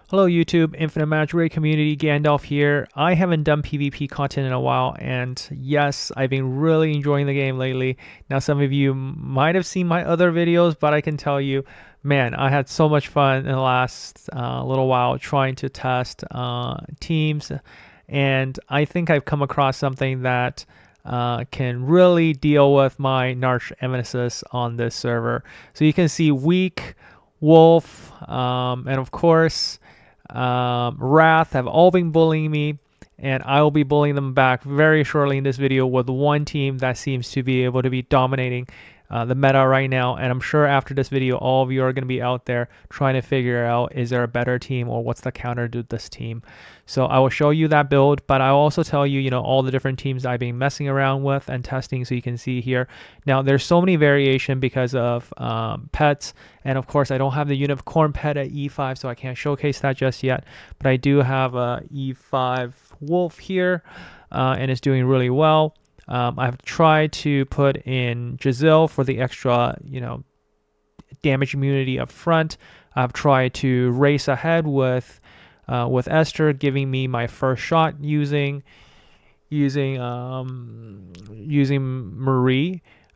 Hello YouTube, Infinite Magicraid community, Gandalf here. I haven't done PvP content in a while, and yes, I've been really enjoying the game lately. Now some of you might have seen my other videos, but I can tell you, man, I had so much fun in the last little while trying to test teams, and I think I've come across something that can really deal with my nemesis on this server. So you can see weak, wolf, and of course Wrath have all been bullying me, and I will be bullying them back very shortly in this video with one team that seems to be able to be dominating the meta right now. And I'm sure after this video, all of you are going to be out there trying to figure out, is there a better team or what's the counter to this team? So I will show you that build, but I'll also tell you, all the different teams I've been messing around with and testing, so you can see here. Now there's so many variation because of pets, and of course I don't have the unicorn pet at E5, so I can't showcase that just yet, but I do have a E5 wolf here, and it's doing really well. I've tried to put in Giselle for the extra, damage immunity up front. I've tried to race ahead with Esther, giving me my first shot using Marie.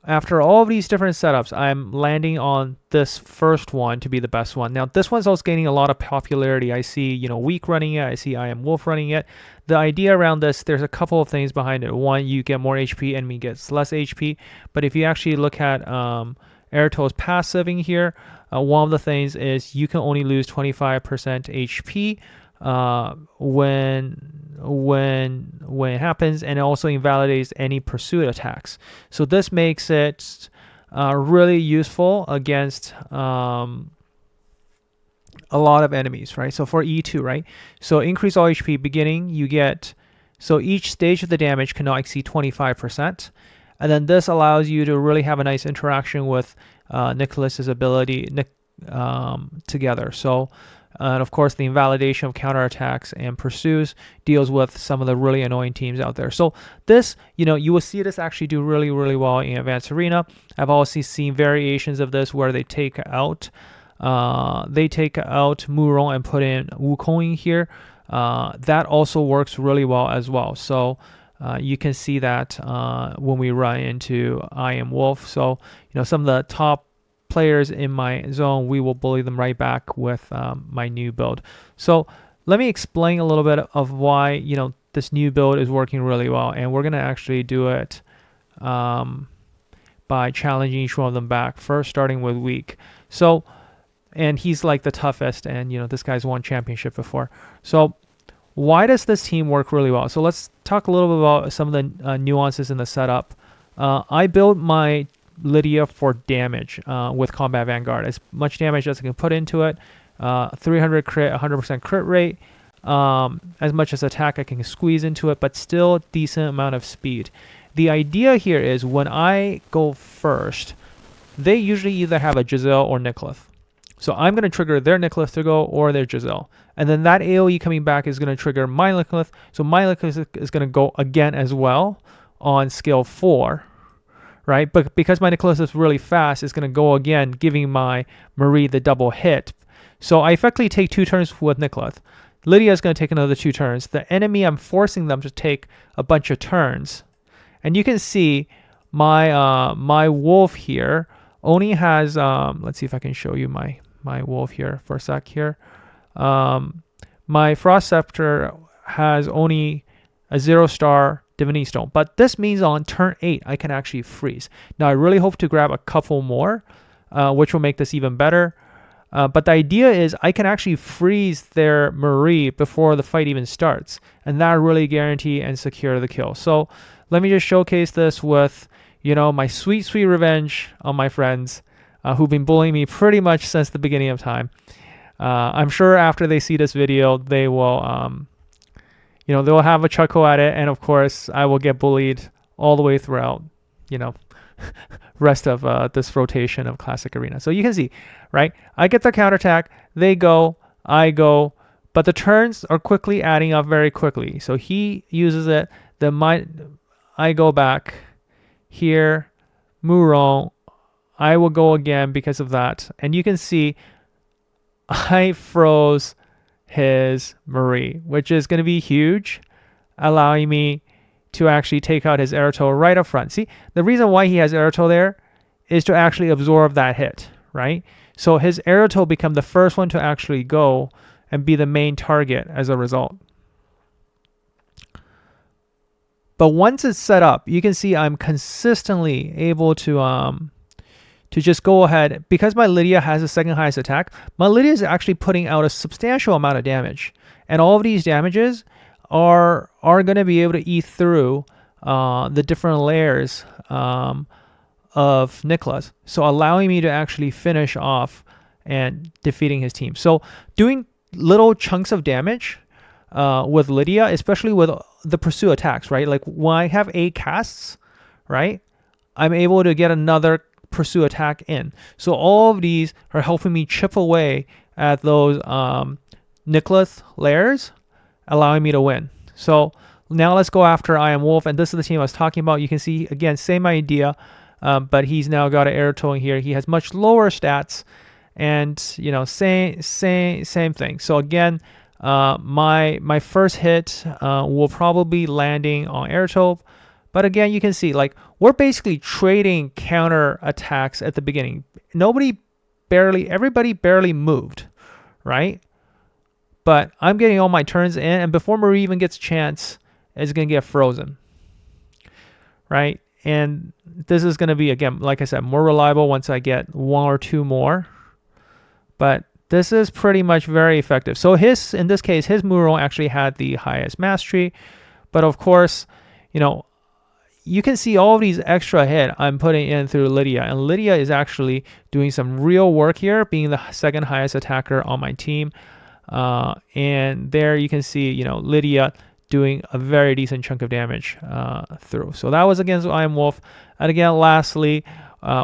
After all of these different setups, I'm landing on this first one to be the best one. Now, this one's also gaining a lot of popularity. I see, Weak running it. I see I Am Wolf running it. The idea around this, there's a couple of things behind it. One, you get more HP, enemy gets less HP. But if you actually look at Erato's passiving here, one of the things is you can only lose 25% HP when it happens, and it also invalidates any pursuit attacks. So this makes it really useful against a lot of enemies, right? So for E2, right? So increase all HP beginning, you get, so each stage of the damage cannot exceed 25%. And then this allows you to really have a nice interaction with Nicholas's ability together. So and of course, the invalidation of counterattacks and pursues deals with some of the really annoying teams out there. So this, you will see this actually do really, really well in Advanced Arena. I've also seen variations of this where they take out Muron and put in Wukong in here. That also works really well as well. So you can see that when we run into I Am Wolf. So some of the top players in my zone, we will bully them right back with my new build. So let me explain a little bit of why this new build is working really well, and we're gonna actually do it by challenging each one of them back. First, starting with Weak. So, and he's like the toughest, and this guy's won championship before. So why does this team work really well? So let's talk a little bit about some of the nuances in the setup. I built my Lydia for damage with Combat Vanguard, as much damage as I can put into it, 300 crit, 100% crit rate, as much as attack I can squeeze into it, but still decent amount of speed. The idea here is when I go first, they usually either have a Giselle or Nicholas. So I'm going to trigger their Nicholas to go, or their Giselle. And then that AoE coming back is going to trigger my Nicholas. So my Nicholas is going to go again as well on skill 4. Right, but because my Nicholas is really fast, it's going to go again, giving my Marie the double hit. So I effectively take 2 turns with Nicholas. Lydia is going to take another 2 turns. The enemy, I'm forcing them to take a bunch of turns. And you can see my my wolf here only has, let's see if I can show you my wolf here for a sec here. My Frost Scepter has only a 0-star Divinity Stone, but this means on turn 8 I can actually freeze. Now I really hope to grab a couple more, which will make this even better. But the idea is I can actually freeze their Marie before the fight even starts, and that really guarantee and secure the kill. So let me just showcase this with my sweet revenge on my friends who've been bullying me pretty much since the beginning of time. I'm sure after they see this video they will they'll have a chuckle at it, and of course I will get bullied all the way throughout, rest of this rotation of Classic Arena. So you can see, right? I get the counterattack, they go, I go, but the turns are quickly adding up very quickly. So he uses it, then I go back here, Muron, I will go again because of that. And you can see I froze his Marie, which is going to be huge, allowing me to actually take out his Erato right up front. See, the reason why he has Erato there is to actually absorb that hit, right? So his Erato become the first one to actually go and be the main target as a result. But once it's set up, you can see I'm consistently able to just go ahead. Because my Lydia has the second highest attack, my Lydia is actually putting out a substantial amount of damage. And all of these damages are going to be able to eat through the different layers of Nicholas. So allowing me to actually finish off and defeating his team. So doing little chunks of damage with Lydia, especially with the pursue attacks, right? Like when I have 8 casts, right, I'm able to get another pursue attack in. So all of these are helping me chip away at those Nicholas layers, allowing me to win. So now let's go after I Am Wolf, and this is the team I was talking about. You can see, again, same idea, but he's now got an Erato in here. He has much lower stats, and you know, same thing. So again, my first hit will probably be landing on Erato, but again, you can see like we're basically trading counter attacks at the beginning. Everybody barely moved, right? But I'm getting all my turns in, and before Marie even gets a chance, it's going to get frozen, right? And this is going to be, again, like I said, more reliable once I get 1 or 2 more. But this is pretty much very effective. So in this case, his Muro actually had the highest mastery. But of course, you know, you can see all of these extra hit I'm putting in through Lydia. And Lydia is actually doing some real work here, being the second highest attacker on my team. And there you can see, you know, Lydia doing a very decent chunk of damage through. So that was against I Am Wolf. And again, lastly,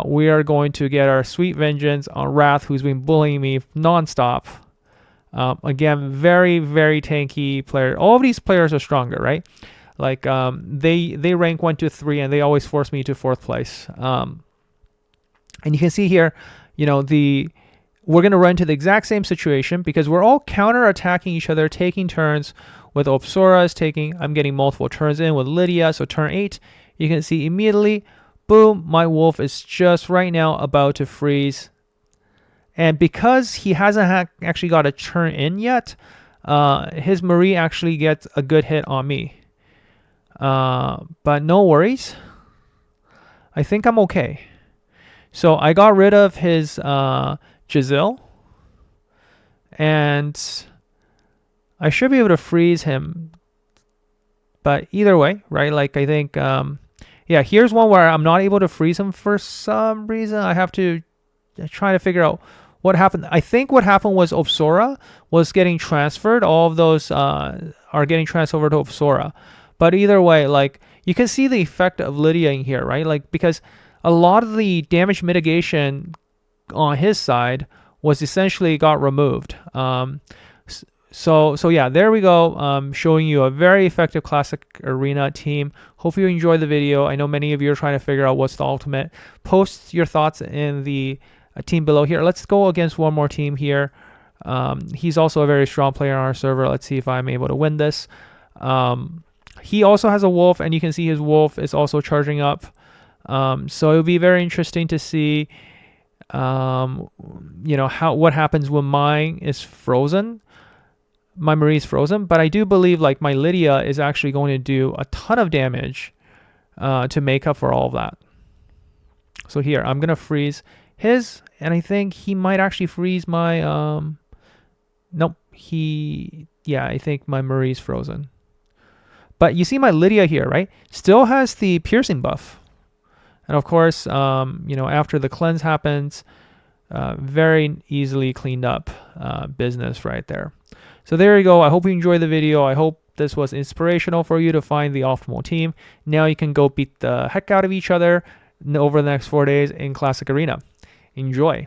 we are going to get our sweet vengeance on Wrath, who's been bullying me nonstop. Again, very, very tanky player. All of these players are stronger, right? Like they rank 1 to 3, and they always force me to 4th place. And you can see here, you know, we're going to run into the exact same situation because we're all counter-attacking each other, taking turns. With Opsora I'm getting multiple turns in with Lydia. So turn 8, you can see immediately, boom, my wolf is just right now about to freeze. And because he hasn't actually got a turn in yet, his Marie actually gets a good hit on me. But no worries. I think I'm okay. So I got rid of his Giselle, and I should be able to freeze him. But either way, right? Like I think, yeah, here's one where I'm not able to freeze him for some reason. I have to try to figure out what happened. I think what happened was Opsora was getting transferred. All of those are getting transferred to Opsora. But either way, like you can see the effect of Lydia in here, right? Like because a lot of the damage mitigation on his side was essentially got removed. So yeah, there we go. Showing you a very effective classic arena team. Hope you enjoyed the video. I know many of you are trying to figure out what's the ultimate. Post your thoughts in the team below here. Let's go against one more team here. He's also a very strong player on our server. Let's see if I'm able to win this. He also has a wolf, and you can see his wolf is also charging up. So it'll be very interesting to see, you know, what happens when mine is frozen. My Marie is frozen, but I do believe like my Lydia is actually going to do a ton of damage to make up for all of that. So here, I'm going to freeze his, and I think he might actually freeze my, nope, yeah, I think my Marie's frozen. But you see my Lydia here, right? Still has the piercing buff. And of course, you know, after the cleanse happens, very easily cleaned up business right there. So there you go. I hope you enjoyed the video. I hope this was inspirational for you to find the optimal team. Now you can go beat the heck out of each other over the next 4 days in Classic Arena. Enjoy.